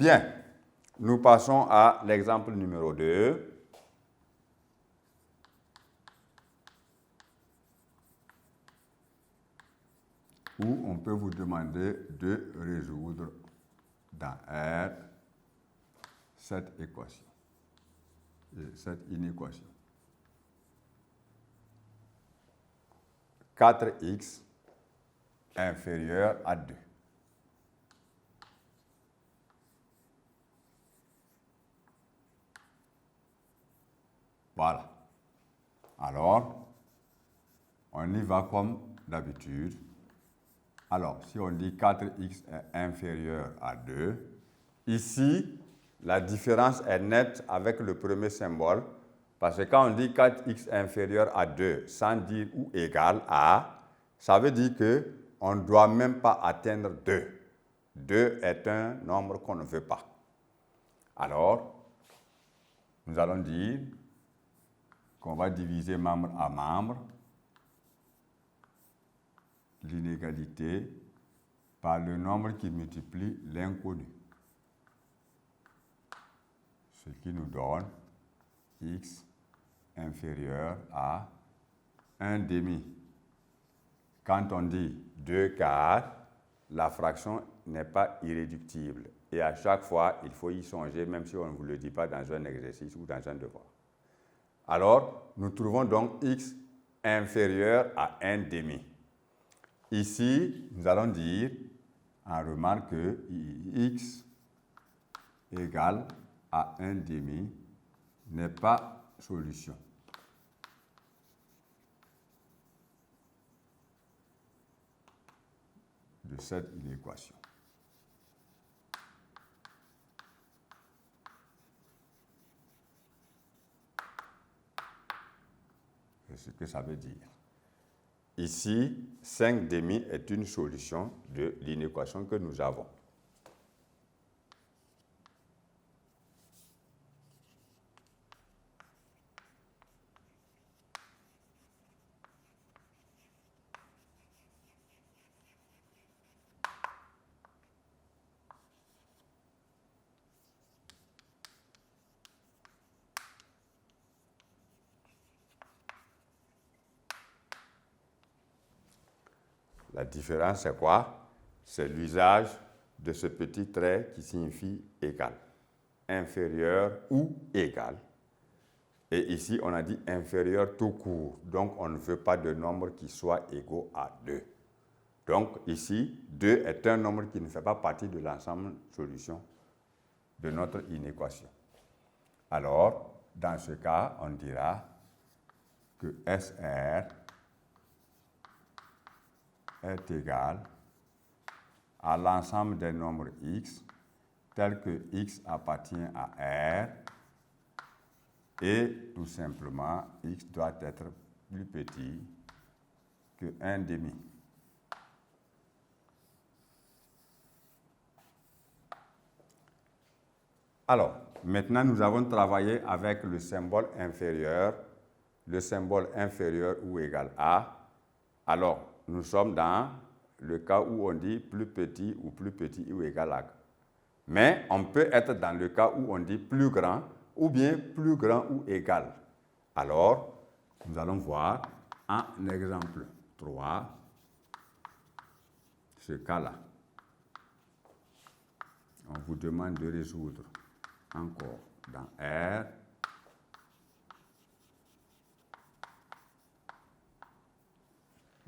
Bien, nous passons à l'exemple numéro 2. Où on peut vous demander de résoudre dans R cette équation, cette inéquation. 4x inférieur à 2. Voilà. Alors, on y va comme d'habitude. Alors, si on dit 4x est inférieur à 2, ici, la différence est nette avec le premier symbole, parce que quand on dit 4x inférieur à 2 sans dire ou égal à, ça veut dire qu'on ne doit même pas atteindre 2. 2 est un nombre qu'on ne veut pas. Alors, nous allons dire qu'on va diviser membre à membre l'inégalité par le nombre qui multiplie l'inconnu. Ce qui nous donne x inférieur à 1 demi. Quand on dit 2 quarts, la fraction n'est pas irréductible. Et à chaque fois, il faut y songer, même si on ne vous le dit pas dans un exercice ou dans un devoir. Alors, nous trouvons donc x inférieur à 1 demi. Ici, nous allons dire, en remarque que x égale à 1 demi n'est pas solution. De cette inéquation. C'est ce que ça veut dire. Ici, 5 demi est une solution de l'inéquation que nous avons. La différence, c'est quoi? C'est l'usage de ce petit trait qui signifie égal, inférieur ou égal. Et ici, on a dit inférieur tout court. Donc, on ne veut pas de nombre qui soit égaux à 2. Donc, ici, 2 est un nombre qui ne fait pas partie de l'ensemble solution de notre inéquation. Alors, dans ce cas, on dira que SR est égal à l'ensemble des nombres x tel que x appartient à R et tout simplement x doit être plus petit que 1 demi. Alors, maintenant nous avons travaillé avec le symbole inférieur ou égal à. Alors, nous sommes dans le cas où on dit plus petit ou égal à. Mais on peut être dans le cas où on dit plus grand ou bien plus grand ou égal. Alors, nous allons voir en exemple 3 ce cas-là. On vous demande de résoudre encore dans R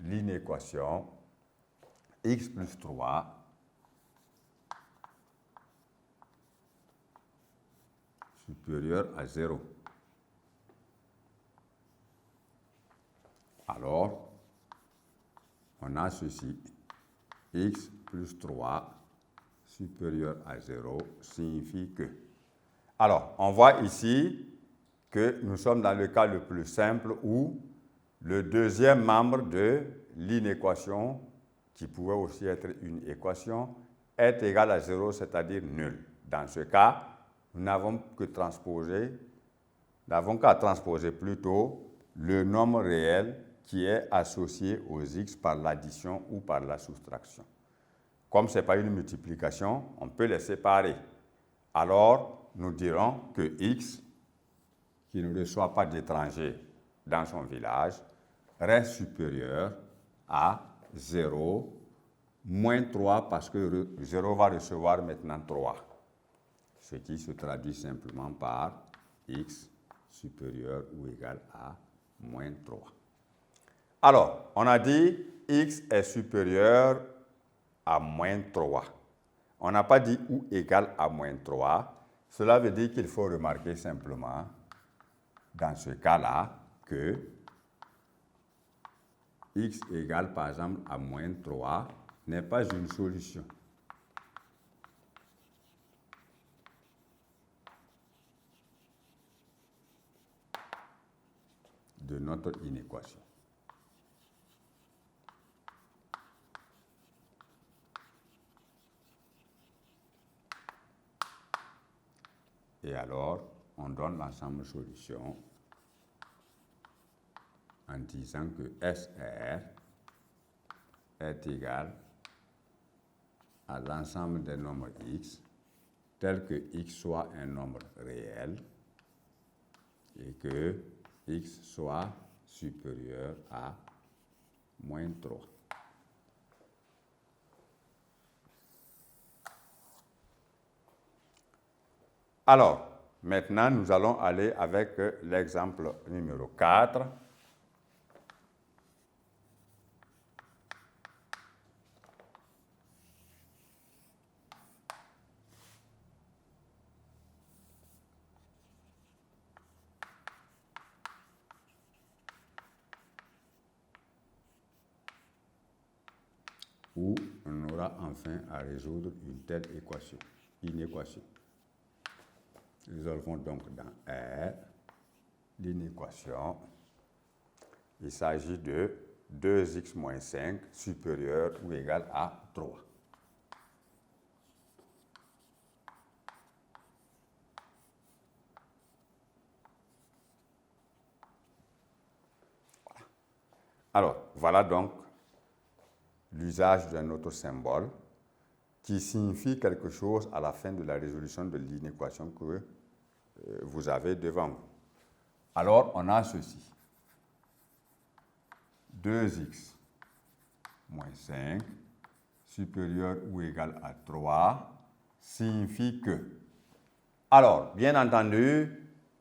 l'inéquation x plus 3 supérieur à 0. Alors, on a ceci, x plus 3 supérieur à 0 signifie que. Alors, on voit ici que nous sommes dans le cas le plus simple où le deuxième membre de l'inéquation, qui pouvait aussi être une équation, est égal à 0, c'est-à-dire nul. Dans ce cas, nous n'avons qu'à transposer plutôt le nombre réel qui est associé aux x par l'addition ou par la soustraction. Comme ce n'est pas une multiplication, on peut les séparer. alors nous dirons que X, qui ne reçoit pas d'étrangers dans son village, reste supérieur à 0, moins 3, parce que 0 va recevoir maintenant 3. Ce qui se traduit simplement par X supérieur ou égal à moins 3. Alors, on a dit X est supérieur à moins 3. On n'a pas dit ou égal à moins 3. Cela veut dire qu'il faut remarquer simplement, dans ce cas-là, que X égale par exemple à moins 3 n'est pas une solution. De notre inéquation. Et alors, on donne l'ensemble solution en disant que SR est égal à l'ensemble des nombres X, tel que X soit un nombre réel et que X soit supérieur à moins 3. Alors, maintenant, nous allons aller avec l'exemple numéro 4. Où on aura enfin à résoudre une telle inéquation. Résolvons donc dans R l'inéquation. Il s'agit de 2x moins 5 supérieur ou égal à 3. Voilà. Alors, voilà donc l'usage d'un autre symbole qui signifie quelque chose à la fin de la résolution de l'inéquation que vous avez devant vous. Alors, on a ceci. 2x moins 5 supérieur ou égal à 3 signifie que. Alors, bien entendu,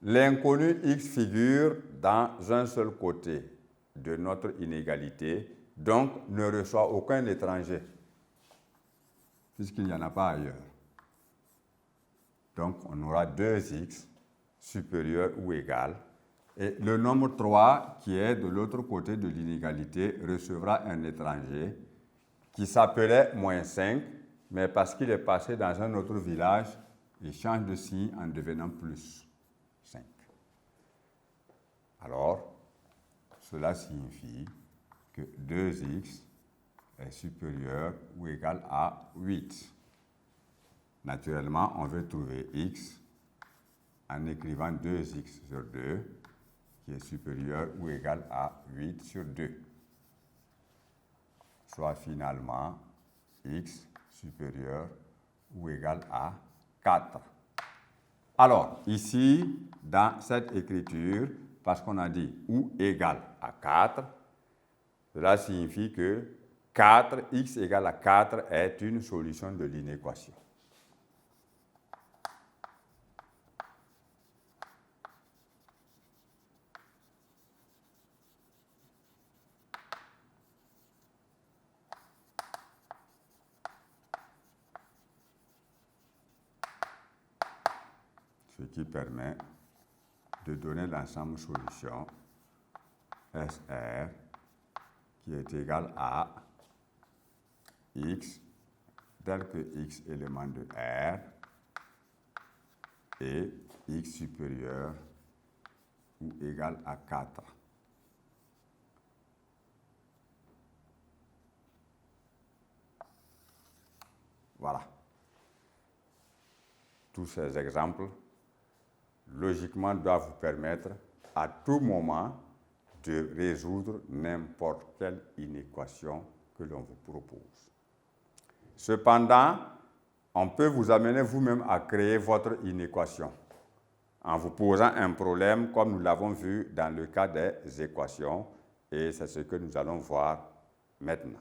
l'inconnu x figure dans un seul côté de notre inégalité, donc ne reçoit aucun étranger, puisqu'il n'y en a pas ailleurs. Donc, on aura 2x supérieur ou égal. Et le nombre 3, qui est de l'autre côté de l'inégalité, recevra un étranger qui s'appelait moins 5, mais parce qu'il est passé dans un autre village, il change de signe en devenant plus 5. Alors, cela signifie que 2x est supérieur ou égal à 8. Naturellement, on veut trouver x en écrivant 2x sur 2, qui est supérieur ou égal à 8 sur 2. Soit finalement x supérieur ou égal à 4. Alors, ici, dans cette écriture, parce qu'on a dit ou égal à 4, cela signifie que 4, x égale à 4 est une solution de l'inéquation. Ce qui permet de donner l'ensemble solution SR qui est égal à x tel que x élément de R et x supérieur ou égal à 4. Voilà. Tous ces exemples, logiquement, doivent vous permettre à tout moment de résoudre n'importe quelle inéquation que l'on vous propose. Cependant, on peut vous amener vous-même à créer votre inéquation en vous posant un problème comme nous l'avons vu dans le cas des équations, et c'est ce que nous allons voir maintenant.